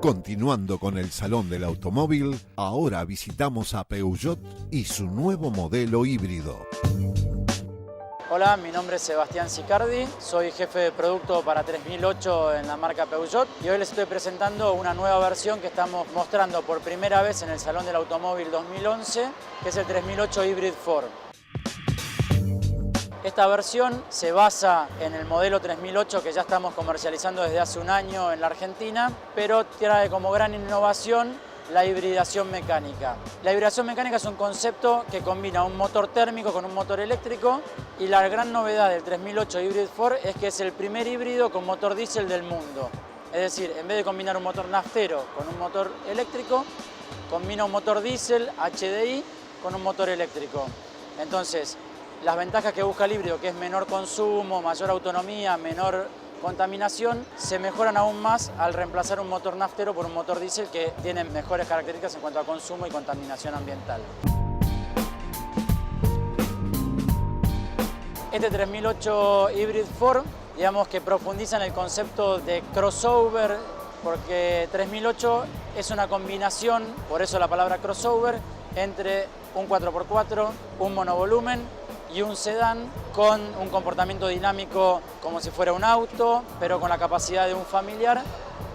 Continuando con el Salón del Automóvil, ahora visitamos a Peugeot y su nuevo modelo híbrido. Hola, mi nombre es Sebastián Sicardi, soy jefe de producto para 3008 en la marca Peugeot y hoy les estoy presentando una nueva versión que estamos mostrando por primera vez en el Salón del Automóvil 2011, que es el 3008 Hybrid 4. Esta versión se basa en el modelo 3008 que ya estamos comercializando desde hace un año en la Argentina, pero trae como gran innovación la hibridación mecánica. La hibridación mecánica es un concepto que combina un motor térmico con un motor eléctrico y la gran novedad del 3008 Hybrid 4 es que es el primer híbrido con motor diésel del mundo. Es decir, en vez de combinar un motor naftero con un motor eléctrico, combina un motor diésel HDI con un motor eléctrico. Entonces, las ventajas que busca el híbrido, que es menor consumo, mayor autonomía, menor contaminación, se mejoran aún más al reemplazar un motor naftero por un motor diésel que tiene mejores características en cuanto a consumo y contaminación ambiental. Este 3008 Hybrid 4, digamos que profundiza en el concepto de crossover, porque 3008 es una combinación, por eso la palabra crossover, entre un 4x4, un monovolumen y un sedán con un comportamiento dinámico como si fuera un auto, pero con la capacidad de un familiar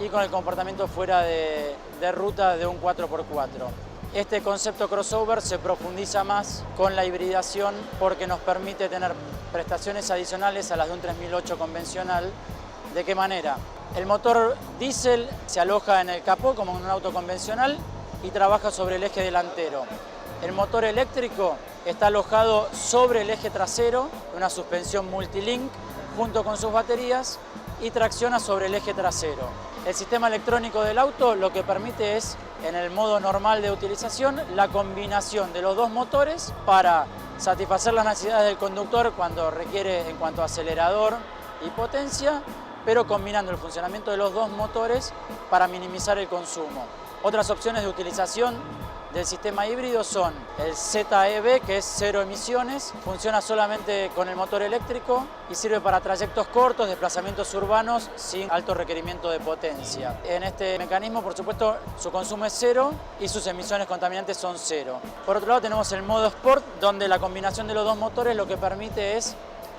y con el comportamiento fuera de ruta de un 4x4. Este concepto crossover se profundiza más con la hibridación porque nos permite tener prestaciones adicionales a las de un 3008 convencional. ¿De qué manera? El motor diésel se aloja en el capó como en un auto convencional y trabaja sobre el eje delantero. El motor eléctrico está alojado sobre el eje trasero, una suspensión multilink junto con sus baterías y tracciona sobre el eje trasero. El sistema electrónico del auto lo que permite es, en el modo normal de utilización, la combinación de los dos motores para satisfacer las necesidades del conductor cuando requiere en cuanto a acelerador y potencia, pero combinando el funcionamiento de los dos motores para minimizar el consumo. Otras opciones de utilización del sistema híbrido son el ZEV, que es cero emisiones, funciona solamente con el motor eléctrico y sirve para trayectos cortos, desplazamientos urbanos sin alto requerimiento de potencia. En este mecanismo, por supuesto, su consumo es cero y sus emisiones contaminantes son cero. Por otro lado, tenemos el modo Sport, donde la combinación de los dos motores lo que permite es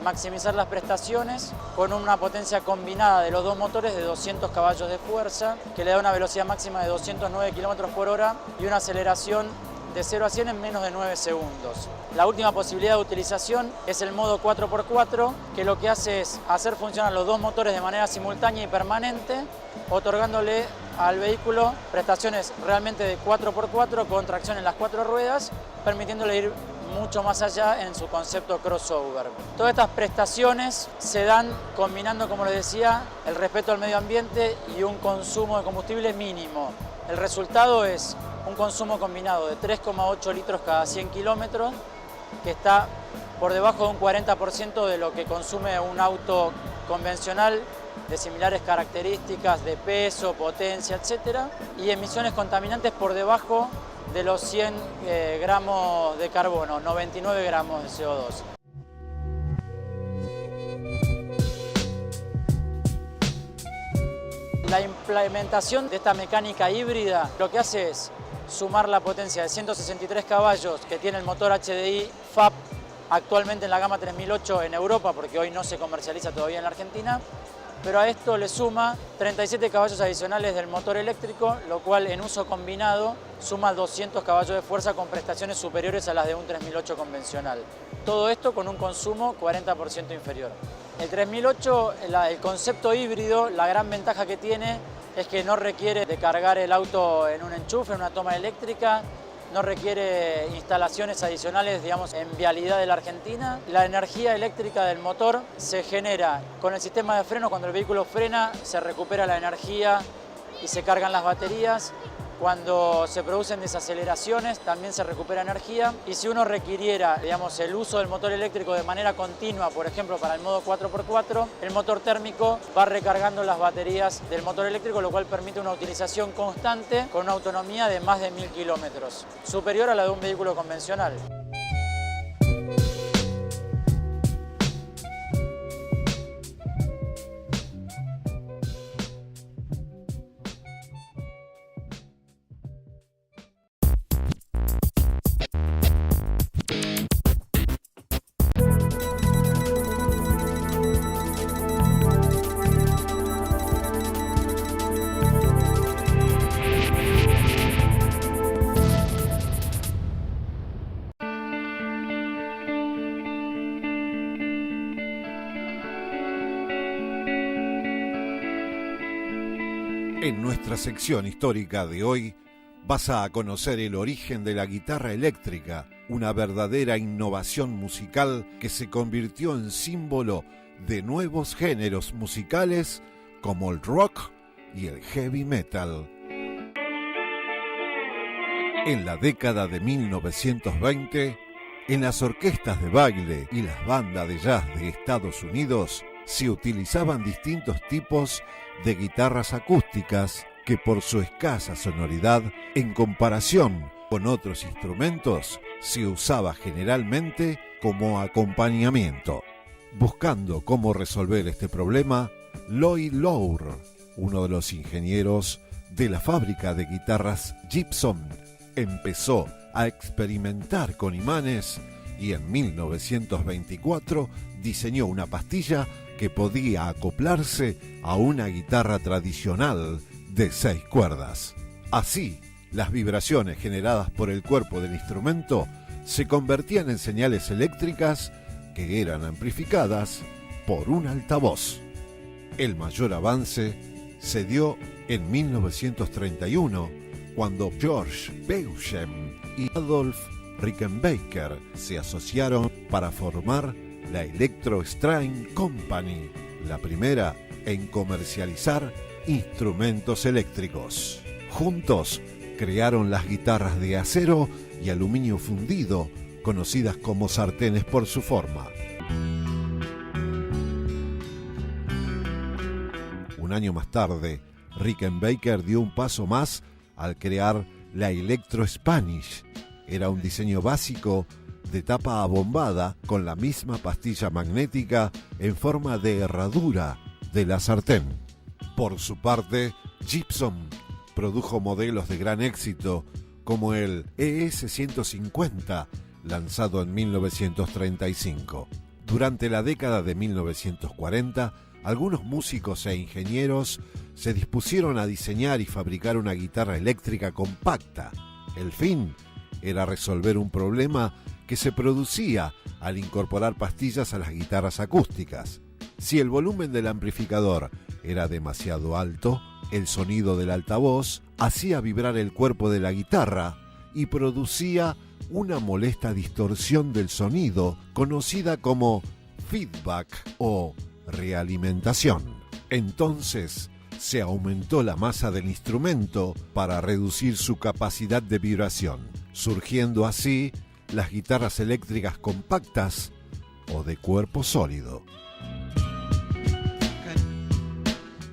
maximizar las prestaciones con una potencia combinada de los dos motores de 200 caballos de fuerza, que le da una velocidad máxima de 209 km por hora y una aceleración de 0 a 100 en menos de 9 segundos. La última posibilidad de utilización es el modo 4x4, que lo que hace es hacer funcionar los dos motores de manera simultánea y permanente, otorgándole al vehículo prestaciones realmente de 4x4 con tracción en las 4 ruedas, permitiéndole ir mucho más allá en su concepto crossover. Todas estas prestaciones se dan combinando, como les decía, el respeto al medio ambiente y un consumo de combustible mínimo. El resultado es un consumo combinado de 3,8 litros cada 100 kilómetros, que está por debajo de un 40% de lo que consume un auto convencional de similares características de peso, potencia, etc. Y emisiones contaminantes por debajo de los 100 gramos de carbono, 99 gramos de CO2. La implementación de esta mecánica híbrida lo que hace es sumar la potencia de 163 caballos que tiene el motor HDI FAB actualmente en la gama 3008 en Europa, porque hoy no se comercializa todavía en la Argentina, pero a esto le suma 37 caballos adicionales del motor eléctrico, lo cual en uso combinado suma 200 caballos de fuerza con prestaciones superiores a las de un 3008 convencional. Todo esto con un consumo 40% inferior. El 3008, el concepto híbrido, la gran ventaja que tiene es que no requiere de cargar el auto en un enchufe, en una toma eléctrica, no requiere instalaciones adicionales, digamos, en vialidad de la Argentina. La energía eléctrica del motor se genera con el sistema de freno. Cuando el vehículo frena, se recupera la energía y se cargan las baterías. Cuando se producen desaceleraciones, también se recupera energía. Y si uno requiriera, digamos, el uso del motor eléctrico de manera continua, por ejemplo, para el modo 4x4, el motor térmico va recargando las baterías del motor eléctrico, lo cual permite una utilización constante con una autonomía de más de 1000 kilómetros, superior a la de un vehículo convencional. En nuestra sección histórica de hoy vas a conocer el origen de la guitarra eléctrica, una verdadera innovación musical que se convirtió en símbolo de nuevos géneros musicales como el rock y el heavy metal. En la década de 1920, en las orquestas de baile y las bandas de jazz de Estados Unidos se utilizaban distintos tipos de guitarras acústicas que por su escasa sonoridad, en comparación con otros instrumentos, se usaba generalmente como acompañamiento. Buscando cómo resolver este problema, Lloyd Lowe, uno de los ingenieros de la fábrica de guitarras Gibson, empezó a experimentar con imanes y en 1924 diseñó una pastilla que podía acoplarse a una guitarra tradicional de 6 cuerdas. Así, las vibraciones generadas por el cuerpo del instrumento se convertían en señales eléctricas que eran amplificadas por un altavoz. El mayor avance se dio en 1931, cuando George Beauchamp y Adolf Rickenbacker se asociaron para formar la Electro String Company, la primera en comercializar instrumentos eléctricos. Juntos crearon las guitarras de acero y aluminio fundido, conocidas como sartenes por su forma. Un año más tarde, Rickenbacker dio un paso más al crear la Electro Spanish. Era un diseño básico de tapa abombada con la misma pastilla magnética en forma de herradura de la sartén. Por su parte, Gibson produjo modelos de gran éxito como el ES-150, lanzado en 1935. Durante la década de 1940, algunos músicos e ingenieros se dispusieron a diseñar y fabricar una guitarra eléctrica compacta. El fin era resolver un problema que se producía al incorporar pastillas a las guitarras acústicas. Si el volumen del amplificador era demasiado alto, el sonido del altavoz hacía vibrar el cuerpo de la guitarra y producía una molesta distorsión del sonido conocida como feedback o realimentación. Entonces, se aumentó la masa del instrumento para reducir su capacidad de vibración, surgiendo así las guitarras eléctricas compactas o de cuerpo sólido.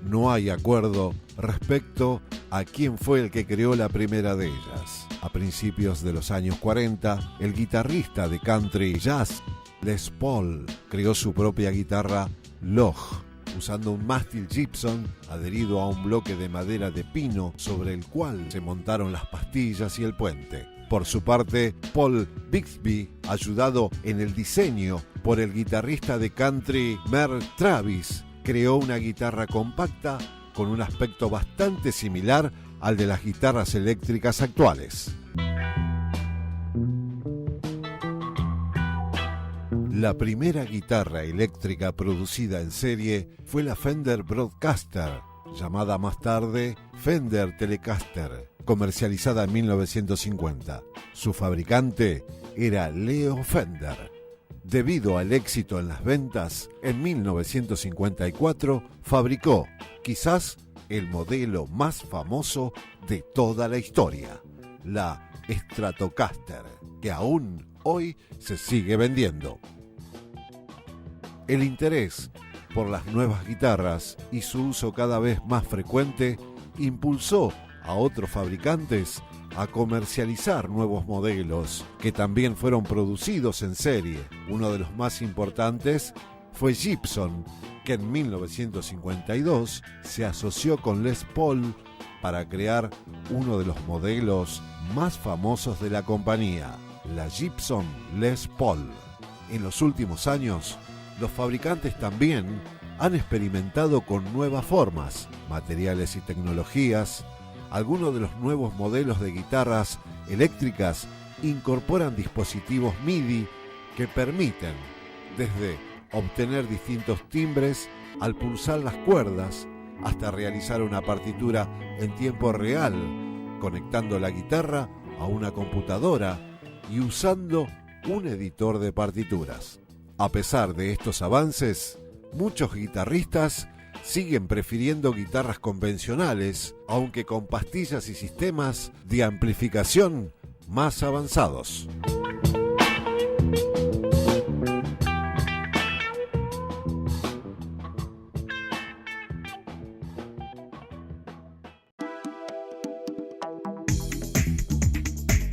No hay acuerdo respecto a quién fue el que creó la primera de ellas. A principios de los años 40, el guitarrista de country jazz Les Paul creó su propia guitarra Loch, usando un mástil Gibson adherido a un bloque de madera de pino sobre el cual se montaron las pastillas y el puente. Por su parte, Paul Bixby, ayudado en el diseño por el guitarrista de country Merle Travis, creó una guitarra compacta con un aspecto bastante similar al de las guitarras eléctricas actuales. La primera guitarra eléctrica producida en serie fue la Fender Broadcaster, llamada más tarde Fender Telecaster, comercializada en 1950. Su fabricante era Leo Fender. Debido al éxito en las ventas, en 1954 fabricó quizás el modelo más famoso de toda la historia, la Stratocaster, que aún hoy se sigue vendiendo. El interés por las nuevas guitarras y su uso cada vez más frecuente impulsó a otros fabricantes a comercializar nuevos modelos que también fueron producidos en serie. Uno de los más importantes fue Gibson, que en 1952 se asoció con Les Paul para crear uno de los modelos más famosos de la compañía, la Gibson Les Paul. En los últimos años, los fabricantes también han experimentado con nuevas formas, materiales y tecnologías. Algunos de los nuevos modelos de guitarras eléctricas incorporan dispositivos MIDI que permiten desde obtener distintos timbres al pulsar las cuerdas hasta realizar una partitura en tiempo real, conectando la guitarra a una computadora y usando un editor de partituras. A pesar de estos avances, muchos guitarristas siguen prefiriendo guitarras convencionales, aunque con pastillas y sistemas de amplificación más avanzados.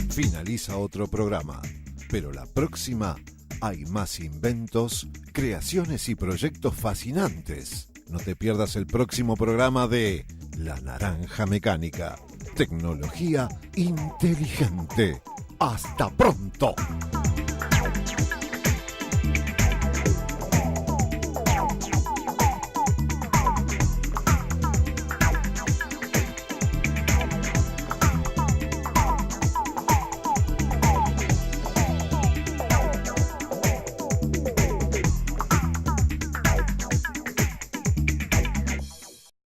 Finaliza otro programa, pero la próxima hay más inventos, creaciones y proyectos fascinantes. No te pierdas el próximo programa de La Naranja Mecánica. Tecnología inteligente. ¡Hasta pronto!